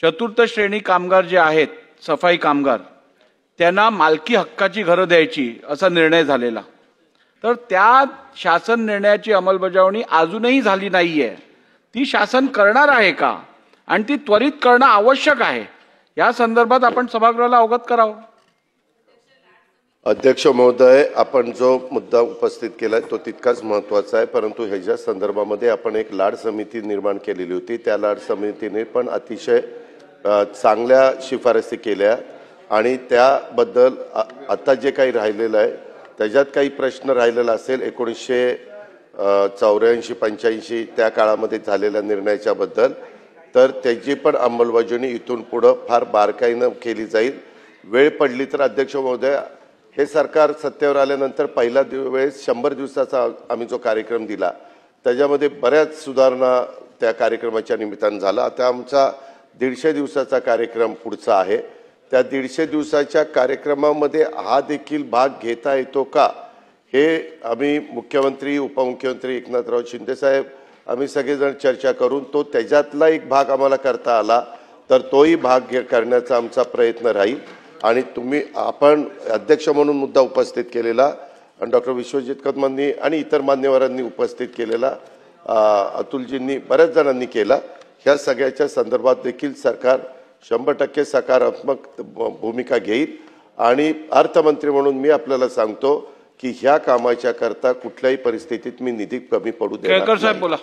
चतुर्थ श्रेणी कामगार जे आहेत, सफाई कामगार, त्यांना मालकी हक्काची घरं द्यायची असा निर्णय झालेला। तर त्या शासन निर्णयाची अंमलबजावणी अजूनही झाली नाहीये। ती शासन करणार आहे का आणि ती त्वरित करणं आवश्यक आहे, या संदर्भात आपण सभागृहाला अवगत करावं। अध्यक्ष महोदय, आपण जो मुद्दा उपस्थित केलाय तो तितकाच महत्त्वाचा आहे, परंतु ह्याच्या संदर्भामध्ये आपण एक लाड समिती निर्माण केलेली होती। त्या लाड समितीने पण अतिशय चांगल्या शिफारसी केल्या आणि त्याबद्दल आता जे काही राहिलेलं आहे त्याच्यात काही प्रश्न राहिलेला असेल 1984-85 त्या काळामध्ये झालेल्या निर्णयाच्या बद्दल, तर त्याची पण अंमलबजावणी इथून पुढे फार बारकाईने केली जाईल। वेळ पडली तर अध्यक्ष महोदय, हे सरकार सत्तेवर आल्यानंतर पहिला वेळेस 100 दिवसाचा आम्ही जो कार्यक्रम दिला त्याच्यामध्ये बऱ्याच सुधारणा त्या कार्यक्रमाच्या निमित्तानं झाला। आता आमचा 150 दिवसाचा कार्यक्रम पुढचा आहे। त्या 150 दिवसाच्या कार्यक्रमामध्ये हा देखील भाग घेता येतो का, हे आम्ही मुख्यमंत्री, उपमुख्यमंत्री एकनाथराव शिंदे साहेब आम्ही सगळेजण चर्चा करून तो त्याच्यातला एक भाग आम्हाला करता आला तर तोही भाग करण्याचा आमचा प्रयत्न राहील। आणि आपण अध्यक्ष म्हणून मुद्दा उपस्थित केलेला आणि डॉक्टर विश्वजित कदमांनी आणि इतर मान्यवरांनी उपस्थित केलेला, अतुलजींनी बऱ्याच जणांनी केला, ह्या सगळ्याच्या संदर्भात देखील सरकार 100% सकारात्मक भूमिका घेईल। आणि अर्थमंत्री म्हणून मी आपल्याला सांगतो की ह्या कामाच्या करता कुठल्याही परिस्थितीत मी निधी कमी पडू देणार नाही। केळकर साहेब बोला।